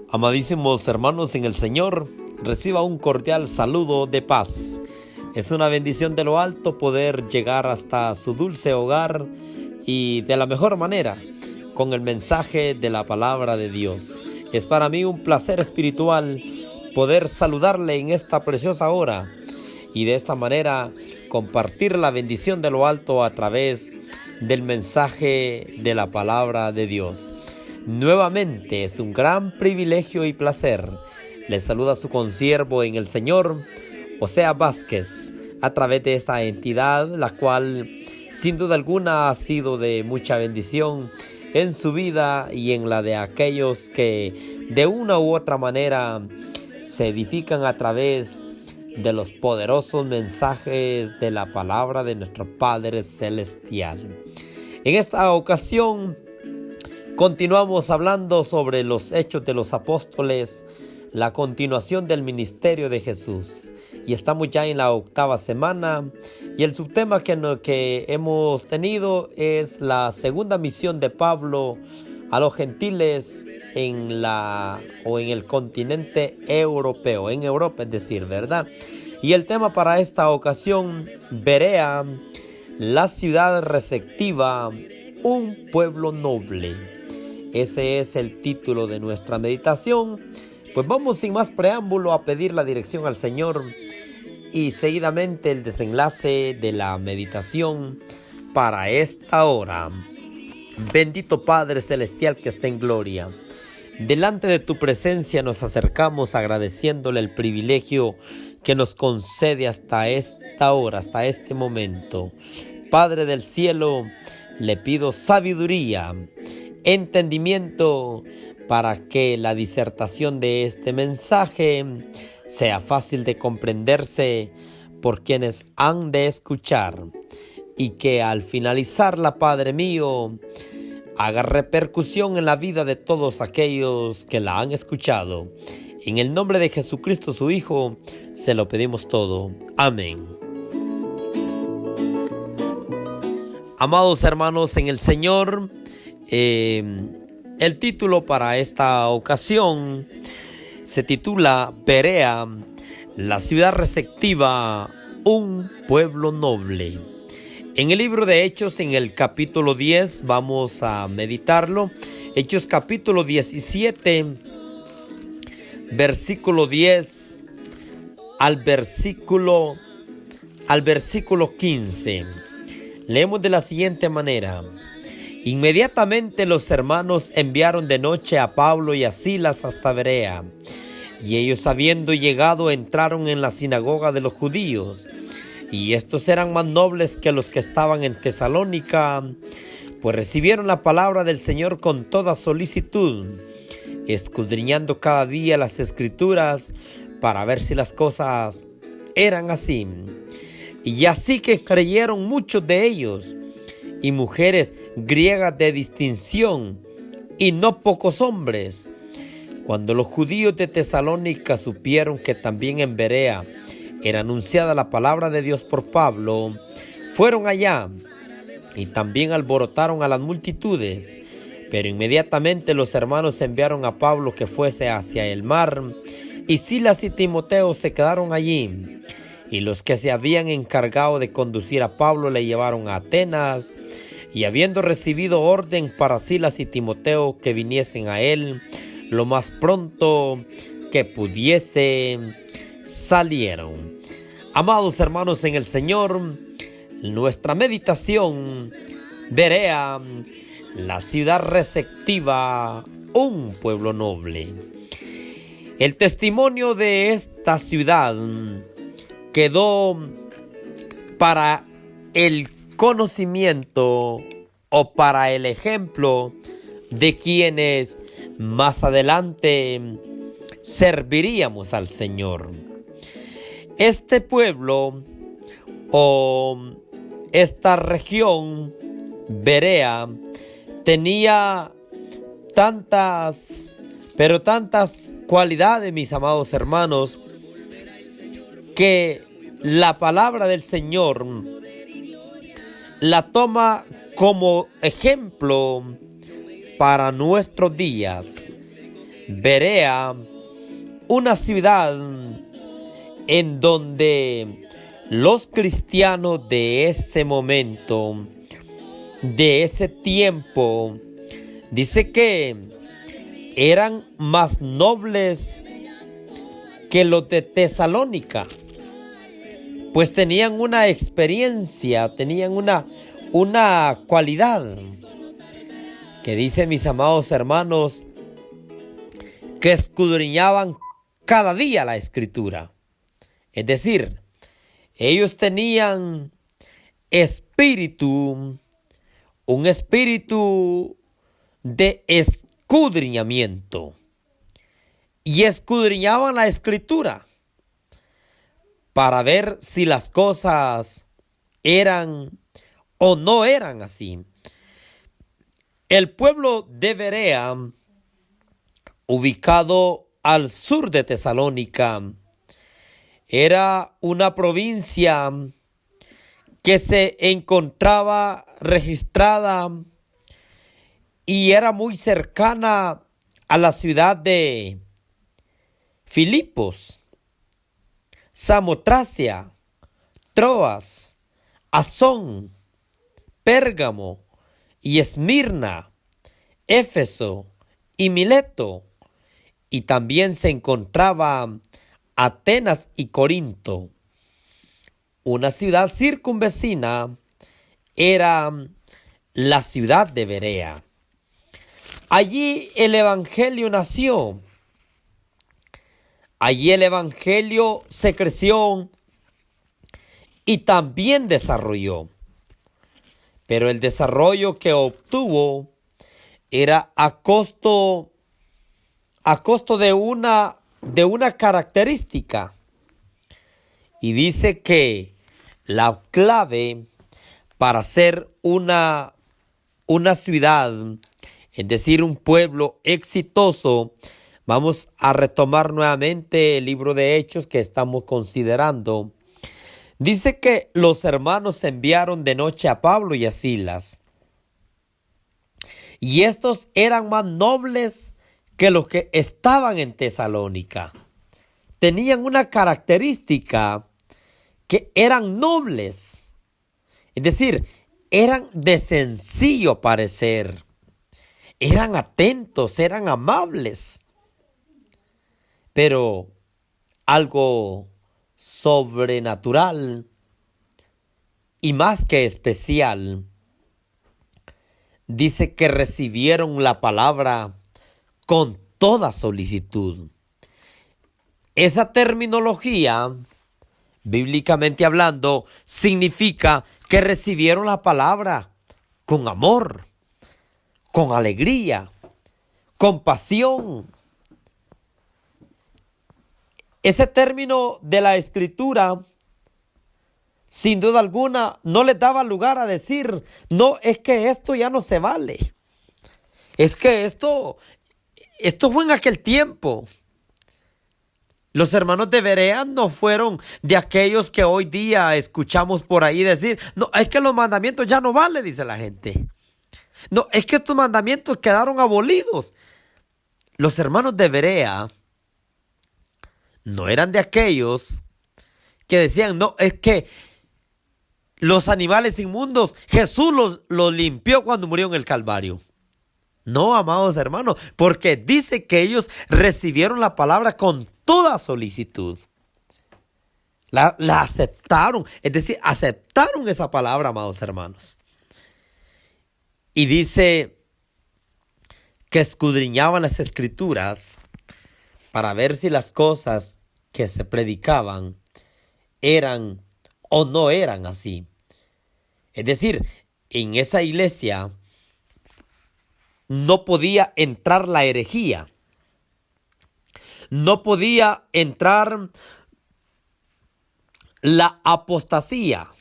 Amadísimos hermanos en el Señor, reciba un cordial saludo de paz. Es una bendición de lo alto poder llegar hasta su dulce hogar y de la mejor manera con el mensaje de la palabra de Dios. Es para mí un placer espiritual poder saludarle en esta preciosa hora y de esta manera compartir la bendición de lo alto a través del mensaje de la palabra de Dios. Nuevamente es un gran privilegio y placer. Les saluda su consiervo en el Señor, Osea Vázquez, a través de esta entidad, la cual sin duda alguna ha sido de mucha bendición en su vida y en la de aquellos que de una u otra manera se edifican a través de los poderosos mensajes de la palabra de nuestro Padre Celestial. En esta ocasión continuamos hablando sobre los Hechos de los Apóstoles, la continuación del ministerio de Jesús. Y estamos ya en la 8ª semana y el subtema que hemos tenido es la segunda misión de Pablo a los gentiles en el continente europeo, en Europa, es decir, ¿verdad? Y el tema para esta ocasión, Berea, la ciudad receptiva, un pueblo noble. Ese es el título de nuestra meditación. Pues vamos sin más preámbulo a pedir la dirección al Señor y seguidamente el desenlace de la meditación para esta hora. Bendito Padre Celestial que está en gloria, delante de tu presencia nos acercamos agradeciéndole el privilegio que nos concede hasta esta hora, hasta este momento. Padre del cielo, le pido sabiduría, entendimiento para que la disertación de este mensaje sea fácil de comprenderse por quienes han de escuchar y que al finalizarla, Padre mío, haga repercusión en la vida de todos aquellos que la han escuchado. En el nombre de Jesucristo, su Hijo, se lo pedimos todo. Amén. Amados hermanos en el Señor, el título para esta ocasión se titula Berea, la ciudad receptiva, un pueblo noble. En el libro de Hechos, en el capítulo 10, vamos a meditarlo. Hechos capítulo 17, versículo 10 al versículo 15. Leemos de la siguiente manera. Inmediatamente los hermanos enviaron de noche a Pablo y a Silas hasta Berea, y ellos, habiendo llegado, entraron en la sinagoga de los judíos. Y estos eran más nobles que los que estaban en Tesalónica, pues recibieron la palabra del Señor con toda solicitud, escudriñando cada día las Escrituras para ver si las cosas eran así. Y así que creyeron muchos de ellos, y mujeres griegas de distinción, y no pocos hombres. Cuando los judíos de Tesalónica supieron que también en Berea era anunciada la palabra de Dios por Pablo, fueron allá y también alborotaron a las multitudes. Pero inmediatamente los hermanos enviaron a Pablo que fuese hacia el mar, y Silas y Timoteo se quedaron allí. Y los que se habían encargado de conducir a Pablo le llevaron a Atenas, y habiendo recibido orden para Silas y Timoteo que viniesen a él lo más pronto que pudiese, salieron. Amados hermanos en el Señor, nuestra meditación, Berea, la ciudad receptiva, un pueblo noble. El testimonio de esta ciudad quedó para el conocimiento o para el ejemplo de quienes más adelante serviríamos al Señor. Este pueblo o esta región, Berea, tenía tantas cualidades, mis amados hermanos, que la palabra del Señor la toma como ejemplo para nuestros días. Berea, una ciudad en donde los cristianos de ese momento, de ese tiempo, dice que eran más nobles que los de Tesalónica, pues tenían una experiencia, tenían una cualidad que dice, mis amados hermanos, que escudriñaban cada día la Escritura. Es decir, ellos tenían un espíritu de escudriñamiento, y escudriñaban la Escritura para ver si las cosas eran o no eran así. El pueblo de Berea, ubicado al sur de Tesalónica, era una provincia que se encontraba registrada y era muy cercana a la ciudad de Filipos, Samotracia, Troas, Asón, Pérgamo y Esmirna, Éfeso y Mileto, y también se encontraba Atenas y Corinto. Una ciudad circunvecina era la ciudad de Berea. Allí el evangelio nació. Allí el evangelio se creció y también desarrolló. Pero el desarrollo que obtuvo era a costo de una característica. Y dice que la clave para ser una ciudad, es decir, un pueblo exitoso, vamos a retomar nuevamente el libro de Hechos que estamos considerando. Dice que los hermanos enviaron de noche a Pablo y a Silas, y estos eran más nobles que los que estaban en Tesalónica. Tenían una característica, que eran nobles, es decir, eran de sencillo parecer, eran atentos, eran amables, pero algo sobrenatural y más que especial, dice que recibieron la palabra con toda solicitud. Esa terminología, bíblicamente hablando, significa que recibieron la palabra con amor, con alegría, con pasión. Ese término de la Escritura, sin duda alguna, no les daba lugar a decir, no, es que esto ya no se vale. Es que esto fue en aquel tiempo. Los hermanos de Berea no fueron de aquellos que hoy día escuchamos por ahí decir, no, es que los mandamientos ya no valen, dice la gente. No, es que estos mandamientos quedaron abolidos. Los hermanos de Berea no eran de aquellos que decían, no, es que los animales inmundos, Jesús los limpió cuando murió en el Calvario. No, amados hermanos, porque dice que ellos recibieron la palabra con toda solicitud. La aceptaron, es decir, aceptaron esa palabra, amados hermanos. Y dice que escudriñaban las Escrituras para ver si las cosas que se predicaban eran o no eran así. Es decir, en esa iglesia no podía entrar la herejía, no podía entrar la apostasía,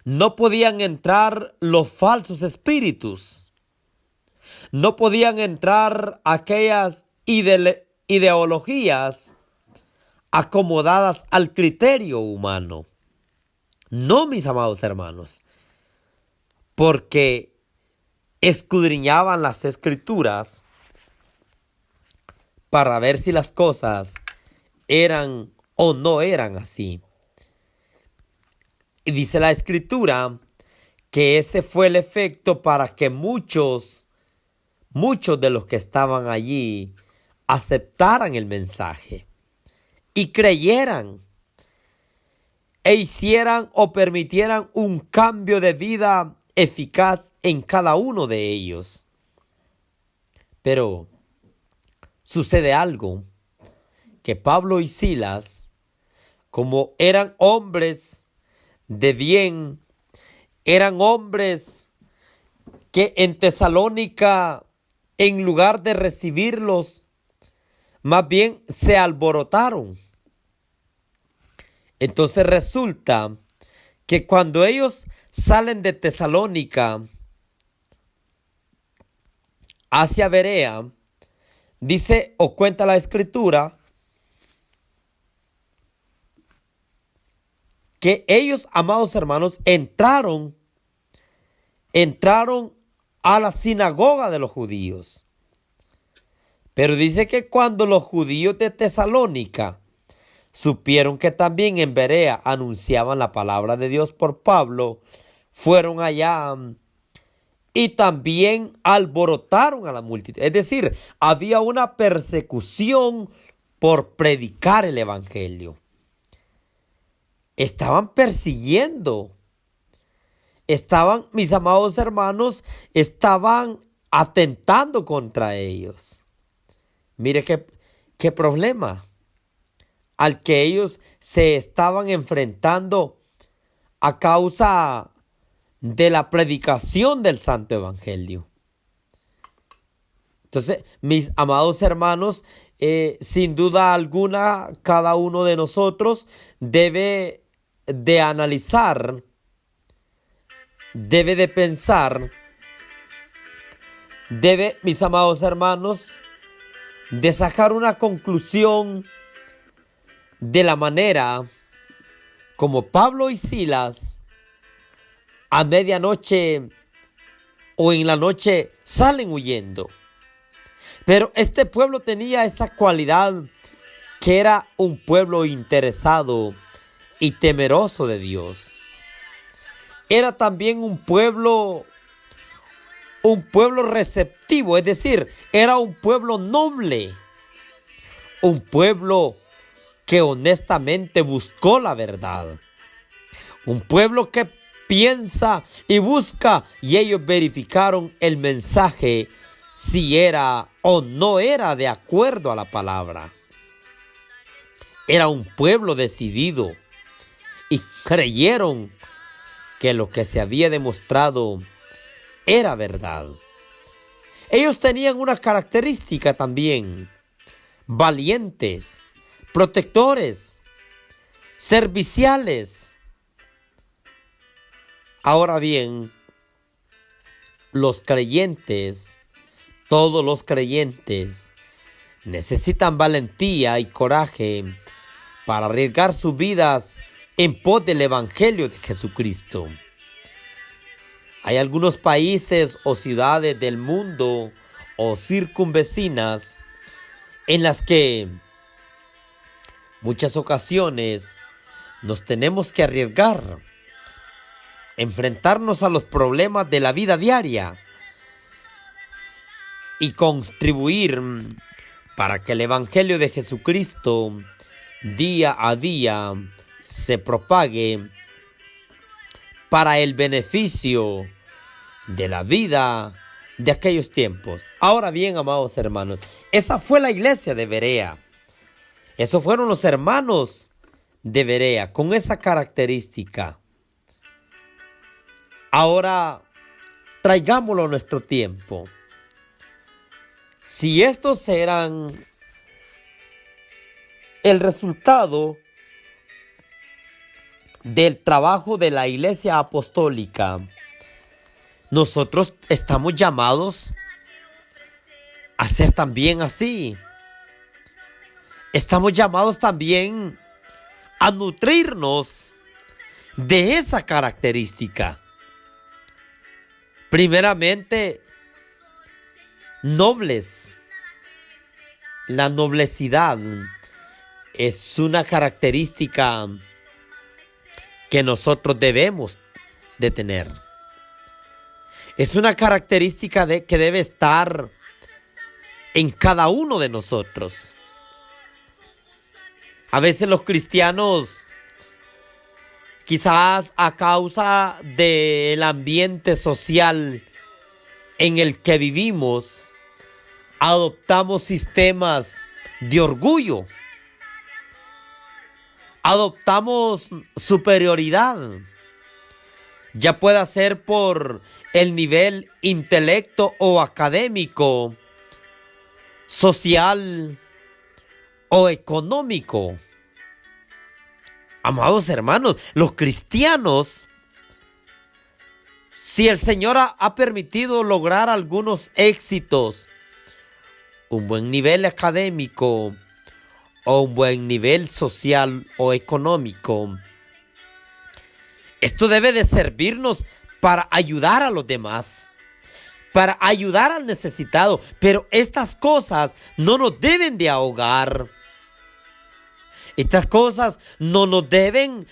no podían entrar los falsos espíritus, no podían entrar aquellas ideologías acomodadas al criterio humano. No, mis amados hermanos, porque escudriñaban las Escrituras para ver si las cosas eran o no eran así. Y dice la Escritura que ese fue el efecto para que muchos de los que estaban allí aceptaran el mensaje y creyeran e hicieran o permitieran un cambio de vida eficaz en cada uno de ellos. Pero sucede algo, que Pablo y Silas, como eran hombres de bien, eran hombres que en Tesalónica, en lugar de recibirlos, más bien se alborotaron. Entonces resulta que cuando ellos salen de Tesalónica hacia Berea, dice o cuenta la Escritura que ellos, amados hermanos, entraron a la sinagoga de los judíos. Pero dice que cuando los judíos de Tesalónica supieron que también en Berea anunciaban la palabra de Dios por Pablo, fueron allá y también alborotaron a la multitud. Es decir, había una persecución por predicar el evangelio. Estaban persiguiendo. Mis amados hermanos, estaban atentando contra ellos. Mire qué problema al que ellos se estaban enfrentando a causa de la predicación del Santo Evangelio. Entonces, mis amados hermanos, sin duda alguna, cada uno de nosotros debe de analizar, debe de pensar, debe, mis amados hermanos, de sacar una conclusión de la manera como Pablo y Silas a medianoche o en la noche salen huyendo. Pero este pueblo tenía esa cualidad, que era un pueblo interesado y temeroso de Dios. Era también un pueblo receptivo, es decir, era un pueblo noble, un pueblo que honestamente buscó la verdad, un pueblo que piensa y busca, y ellos verificaron el mensaje si era o no era de acuerdo a la palabra. Era un pueblo decidido y creyeron que lo que se había demostrado era verdad. Ellos tenían una característica también: valientes, protectores, serviciales. Ahora bien, los creyentes, todos los creyentes, necesitan valentía y coraje para arriesgar sus vidas en pos del Evangelio de Jesucristo. Hay algunos países o ciudades del mundo o circunvecinas en las que muchas ocasiones nos tenemos que arriesgar, enfrentarnos a los problemas de la vida diaria y contribuir para que el Evangelio de Jesucristo día a día se propague para el beneficio de la vida de aquellos tiempos. Ahora bien, amados hermanos, esa fue la iglesia de Berea. Esos fueron los hermanos de Berea con esa característica. Ahora traigámoslo a nuestro tiempo. Si estos eran el resultado del trabajo de la iglesia apostólica, nosotros estamos llamados a ser también así. Estamos llamados también a nutrirnos de esa característica. Primeramente, nobles, La noblecidad es una característica que nosotros debemos de tener. Es una característica que debe estar en cada uno de nosotros. A veces los cristianos, quizás a causa del ambiente social en el que vivimos, adoptamos sistemas de orgullo. Adoptamos superioridad. Ya pueda ser por el nivel intelecto o académico, social o económico. Amados hermanos, los cristianos, si el Señor ha permitido lograr algunos éxitos, un buen nivel académico o un buen nivel social o económico, esto debe de servirnos para ayudar a los demás, para ayudar al necesitado, pero estas cosas no nos deben de ahogar. Estas cosas no nos deben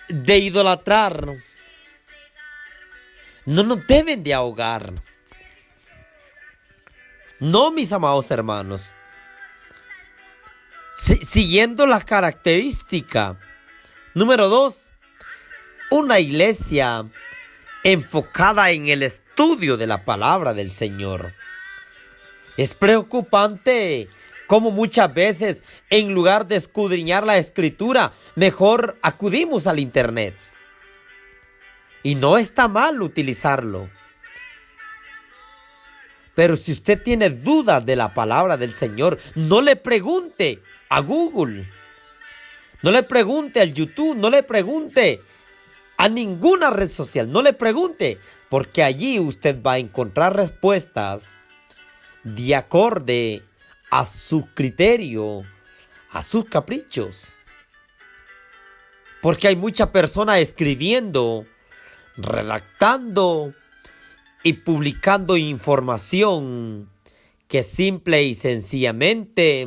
de idolatrar, no nos deben de ahogar. No, mis amados hermanos. Siguiendo la característica número 2, una iglesia enfocada en el estudio de la palabra del Señor. Es preocupante cómo muchas veces, en lugar de escudriñar la Escritura, mejor acudimos al internet. Y no está mal utilizarlo. Pero si usted tiene dudas de la palabra del Señor, no le pregunte a Google, no le pregunte al YouTube, no le pregunte a ninguna red social, no le pregunte, porque allí usted va a encontrar respuestas de acorde a su criterio, a sus caprichos. Porque hay mucha persona escribiendo, redactando y publicando información que simple y sencillamente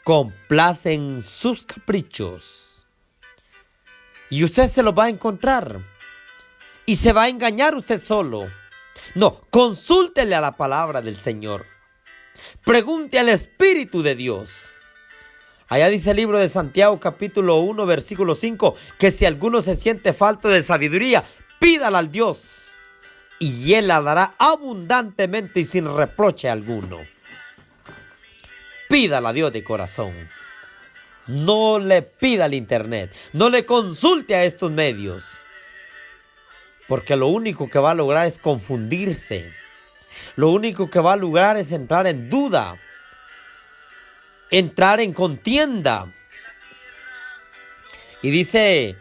complacen sus caprichos. Y usted se los va a encontrar. Y se va a engañar usted solo. No, consúltele a la palabra del Señor. Pregunte al Espíritu de Dios. Allá dice el libro de Santiago, capítulo 1, versículo 5, que si alguno se siente falto de sabiduría, pídala al Dios, y Él la dará abundantemente y sin reproche alguno. Pídala a Dios de corazón. No le pida al internet, no le consulte a estos medios, porque lo único que va a lograr es confundirse. Lo único que va a lograr es entrar en duda, entrar en contienda. Y dice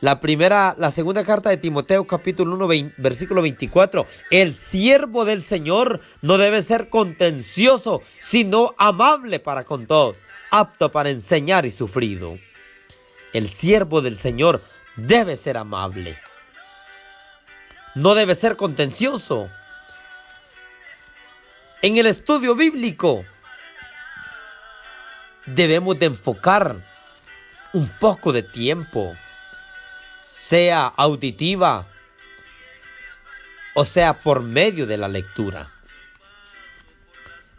la segunda carta de Timoteo, capítulo 1, versículo 24, el siervo del Señor no debe ser contencioso, sino amable para con todos, apto para enseñar y sufrido. El siervo del Señor debe ser amable, no debe ser contencioso. En el estudio bíblico debemos de enfocar un poco de tiempo, sea auditiva o sea por medio de la lectura.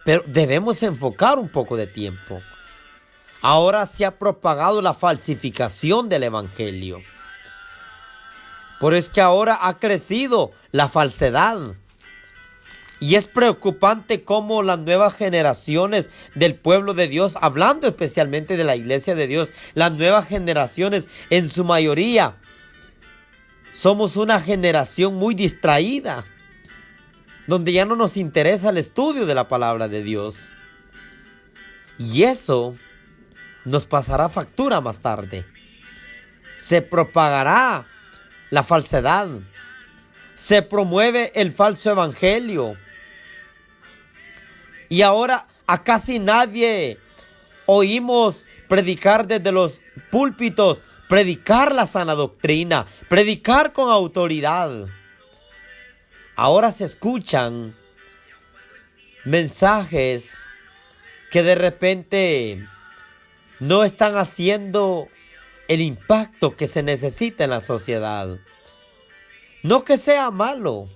Pero debemos enfocar un poco de tiempo. Ahora se ha propagado la falsificación del evangelio. Por eso es que ahora ha crecido la falsedad. Y es preocupante cómo las nuevas generaciones del pueblo de Dios, hablando especialmente de la iglesia de Dios, las nuevas generaciones en su mayoría, somos una generación muy distraída, donde ya no nos interesa el estudio de la palabra de Dios. Y eso nos pasará factura más tarde. Se propagará la falsedad, se promueve el falso evangelio. Y ahora a casi nadie oímos predicar desde los púlpitos, predicar la sana doctrina, predicar con autoridad. Ahora se escuchan mensajes que de repente no están haciendo el impacto que se necesita en la sociedad. No que sea malo,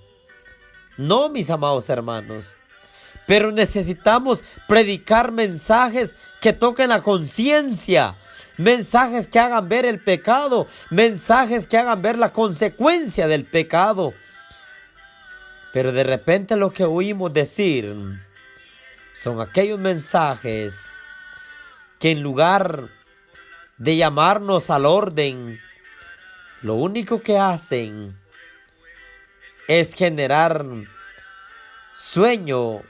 no, mis amados hermanos, pero necesitamos predicar mensajes que toquen la conciencia, mensajes que hagan ver el pecado, mensajes que hagan ver la consecuencia del pecado. Pero de repente lo que oímos decir son aquellos mensajes que en lugar de llamarnos al orden, lo único que hacen es generar sueño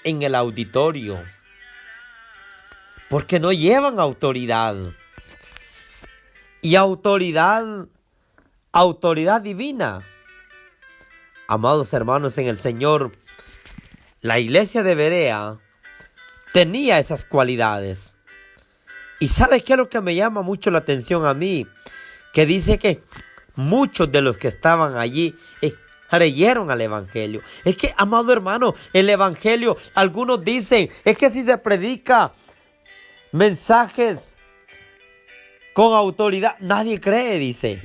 en el auditorio, porque no llevan autoridad. Y autoridad divina. Amados hermanos en el Señor, la iglesia de Berea tenía esas cualidades. ¿Y sabe qué es lo que me llama mucho la atención a mí? Que dice que muchos de los que estaban allí creyeron al evangelio. Es que, amado hermano, el evangelio, algunos dicen, es que si se predica mensajes con autoridad, nadie cree, dice.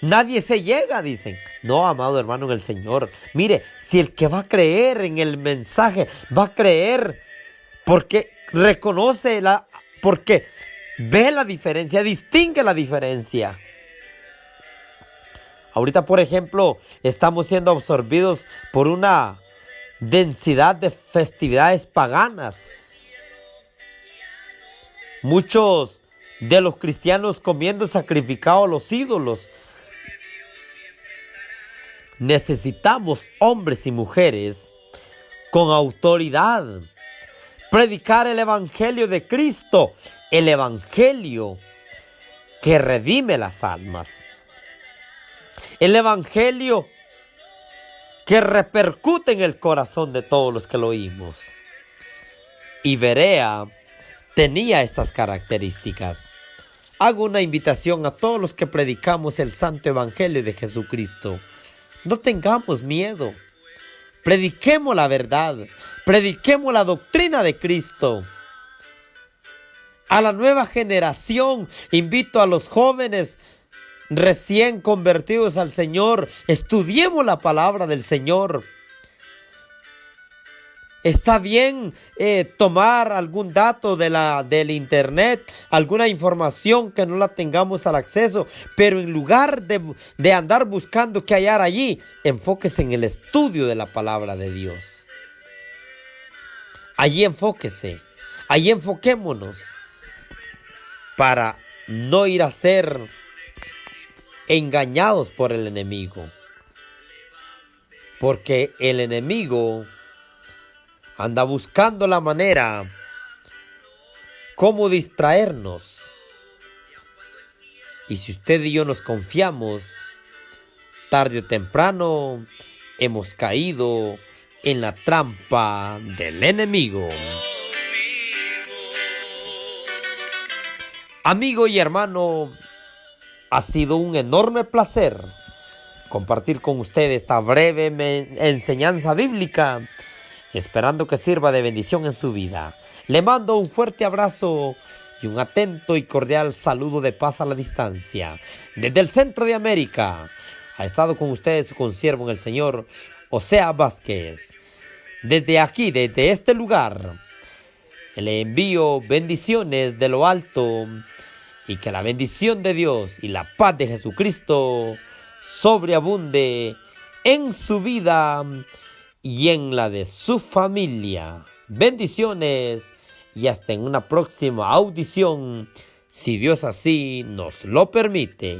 Nadie se llega, dicen. No, amado hermano en el Señor. Mire, si el que va a creer en el mensaje, va a creer porque reconoce porque ve la diferencia, distingue la diferencia. Ahorita, por ejemplo, estamos siendo absorbidos por una densidad de festividades paganas. Muchos de los cristianos comiendo sacrificado a los ídolos. Necesitamos hombres y mujeres con autoridad. Predicar el evangelio de Cristo. El evangelio que redime las almas. El evangelio que repercute en el corazón de todos los que lo oímos. Y Berea tenía estas características. Hago una invitación a todos los que predicamos el santo evangelio de Jesucristo. No tengamos miedo. Prediquemos la verdad. Prediquemos la doctrina de Cristo. A la nueva generación invito a los jóvenes recién convertidos al Señor. Estudiemos la palabra del Señor. Está bien tomar algún dato del internet, alguna información que no la tengamos al acceso, pero en lugar de andar buscando qué hallar allí, enfóquese en el estudio de la palabra de Dios. Allí enfóquese, allí enfoquémonos para no ir a ser engañados por el enemigo, porque el enemigo anda buscando la manera cómo distraernos. Y si usted y yo nos confiamos, tarde o temprano hemos caído en la trampa del enemigo. Amigo y hermano, ha sido un enorme placer compartir con usted esta breve enseñanza bíblica, esperando que sirva de bendición en su vida. Le mando un fuerte abrazo y un atento y cordial saludo de paz a la distancia. Desde el centro de América, ha estado con ustedes su consiervo en el Señor, Osea Vázquez. Desde aquí, desde este lugar, le envío bendiciones de lo alto y que la bendición de Dios y la paz de Jesucristo sobreabunde en su vida y en la de su familia. Bendiciones y hasta en una próxima audición, si Dios así nos lo permite.